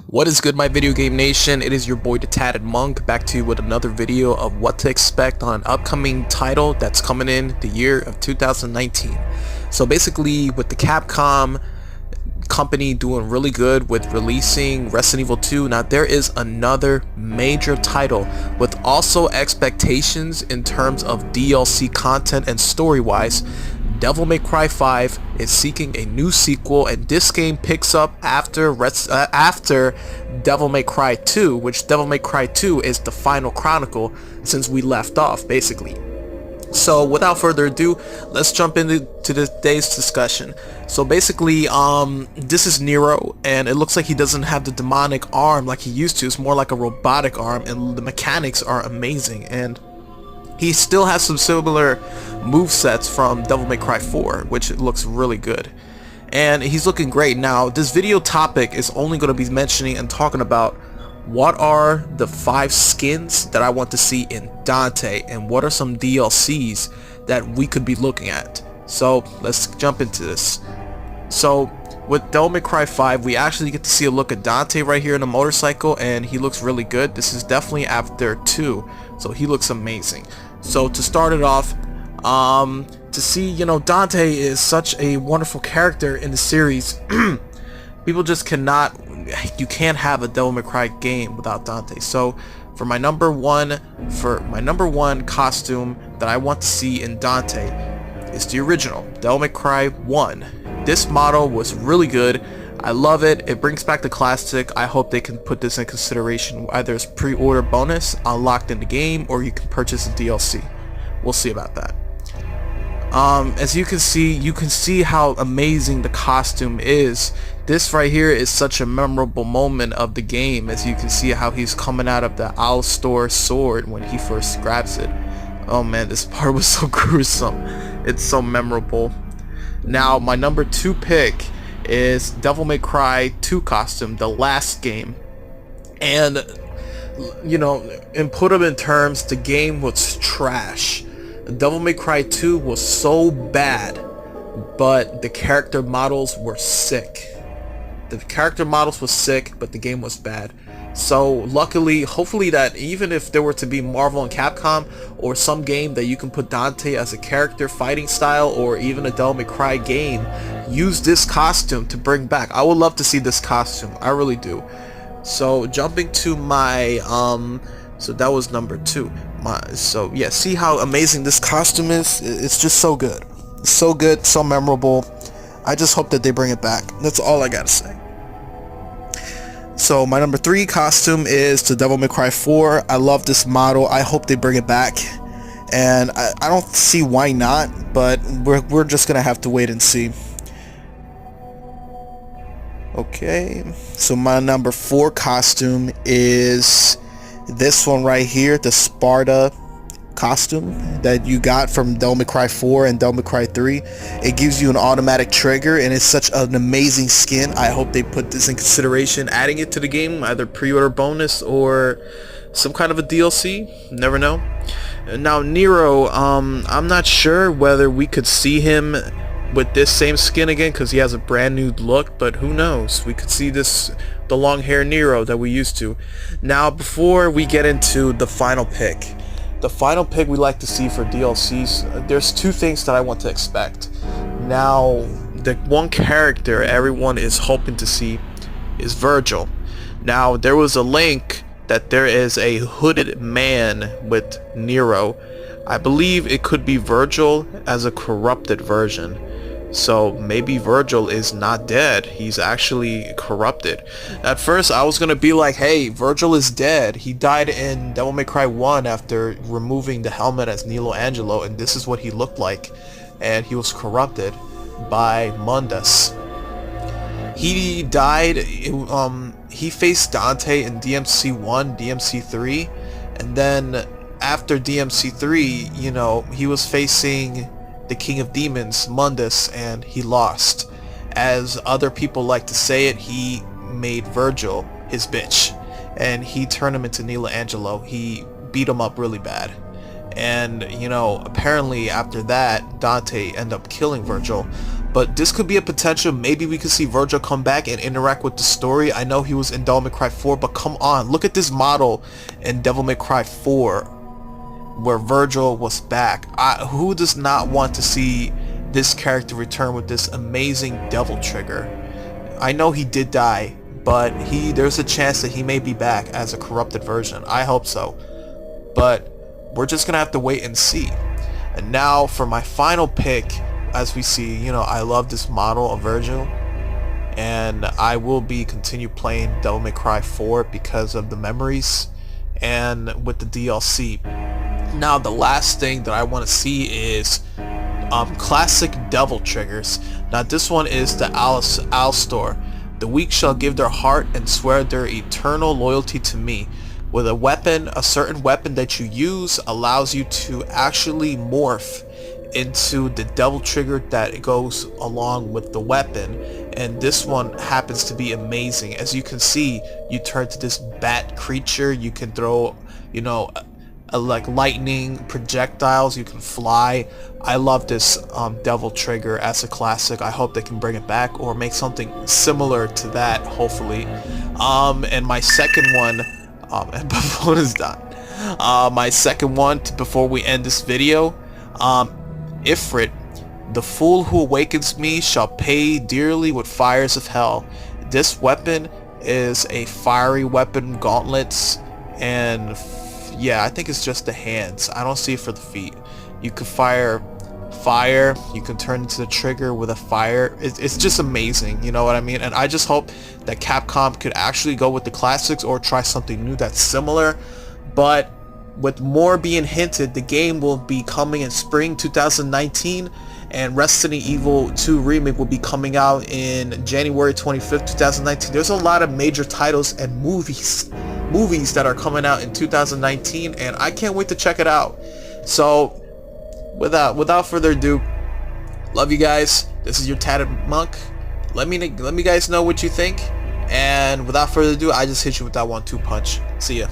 What is good, my video game nation? It is your boy the Tatted Monk, back to you with another video of what to expect on an upcoming title that's coming in the year of 2019. So basically, with the Capcom company doing really good with releasing Resident Evil 2, now there is another major title with also expectations in terms of DLC content and story wise. Devil May Cry 5 is seeking a new sequel, and this game picks up after Devil May Cry 2, which Devil May Cry 2 is the final chronicle since we left off, basically. So without further ado, let's jump into today's discussion. So basically, this is Nero, and it looks like he doesn't have the demonic arm like he used to. It's more like a robotic arm, and the mechanics are amazing, and he still has some similar movesets from Devil May Cry 4, which looks really good. And he's looking great. Now, this video topic is only going to be mentioning and talking about what are the 5 skins that I want to see in Dante, and what are some DLCs that we could be looking at. So, let's jump into this. So, with Devil May Cry 5, we actually get to see a look at Dante right here in a motorcycle, and he looks really good. This is definitely after 2, so he looks amazing. So to start it off, to see, Dante is such a wonderful character in the series. People just you can't have a Devil May Cry game without Dante. So for my number one costume that I want to see in Dante is the original Devil May Cry 1. This model was really good. I love it. It brings back the classic. I hope they can put this in consideration, either as pre-order bonus unlocked in the game, or you can purchase a DLC. We'll see about that. As you can see how amazing the costume is. This right here is such a memorable moment of the game, as you can see how he's coming out of the Alstor sword when he first grabs it. Oh man, this part was so gruesome. It's so memorable. Now, my number 2 pick is Devil May Cry 2 costume, the last game. And and put them in terms, the game was trash. Devil May Cry 2 was so bad, but the character models were sick. The character models were sick, but the game was bad. So luckily, hopefully, that even if there were to be Marvel and Capcom or some game that you can put Dante as a character fighting style, or even a Devil May Cry game, use this costume to bring back. I would love to see this costume. I really do. So jumping to my so that was number 2. So yeah, see how amazing this costume is? It's just so good. So good, so memorable. I just hope that they bring it back. That's all I gotta say. So my number 3 costume is the Devil May Cry 4. I love this model. I hope they bring it back, and I don't see why not, but we're just gonna have to wait and see. Okay, so my number 4 costume is this one right here, the Sparta costume that you got from Devil May Cry 4 and Devil May Cry 3. It gives you an automatic trigger, and it's such an amazing skin. I hope they put this in consideration, adding it to the game, either pre-order bonus or some kind of a DLC. Never know. Now Nero, I'm not sure whether we could see him with this same skin again, because he has a brand new look, but who knows? We could see the long hair Nero that we used to. Now, before we get into the final pick we like to see for DLCs, there's 2 things that I want to expect. Now, the one character everyone is hoping to see is Virgil. Now, there was a link that there is a hooded man with Nero. I believe it could be Virgil as a corrupted version. So maybe Virgil is not dead. He's actually corrupted. At first I was gonna be like, hey, Virgil is dead. He died in Devil May Cry 1 after removing the helmet as Nilo Angelo, and this is what he looked like. And he was corrupted by Mundus. He died, he faced Dante in DMC 1, DMC 3, and then after DMC 3, he was facing the King of Demons, Mundus, and he lost. As other people like to say it, he made Virgil his bitch, and he turned him into Nilo Angelo. He beat him up really bad, and apparently after that Dante ended up killing Virgil. but this could be a potential. Maybe we could see Virgil come back and interact with the story. I know he was in Devil May Cry 4, but come on, look at this model in Devil May Cry 4 where Virgil was back. Who does not want to see this character return with this amazing Devil Trigger? I know he did die, but there's a chance that he may be back as a corrupted version. I hope so, but we're just gonna have to wait and see. And now for my final pick, as we see, you know, I love this model of Virgil, and I will be continue playing Devil May Cry 4 because of the memories and with the DLC. Now the last thing that I want to see is classic Devil Triggers. Now this one is the Alstor. The weak shall give their heart and swear their eternal loyalty to me. With a weapon, a certain weapon that you use allows you to actually morph into the Devil Trigger that goes along with the weapon, and this one happens to be amazing. As you can see, you turn to this bat creature. You can throw, you know, like lightning projectiles. You can fly. I love this Devil Trigger as a classic. I hope they can bring it back or make something similar to that, hopefully. And my second one, and before it's done, my second one before we end this video, Ifrit, the fool who awakens me shall pay dearly with fires of hell. This weapon is a fiery weapon, gauntlets, and yeah, I think it's just the hands. I don't see it for the feet. You could fire fire, you can turn into the trigger with a fire. It's just amazing, you know what I mean? And I just hope that Capcom could actually go with the classics or try something new that's similar. But with more being hinted, the game will be coming in spring 2019, and Resident Evil 2 Remake will be coming out in January 25th, 2019. There's a lot of major titles and movies that are coming out in 2019, and I can't wait to check it out. So without further ado, love you guys. This is your Tatted Monk. Let me guys know what you think, and without further ado, I just hit you with that 1-2 punch. See ya.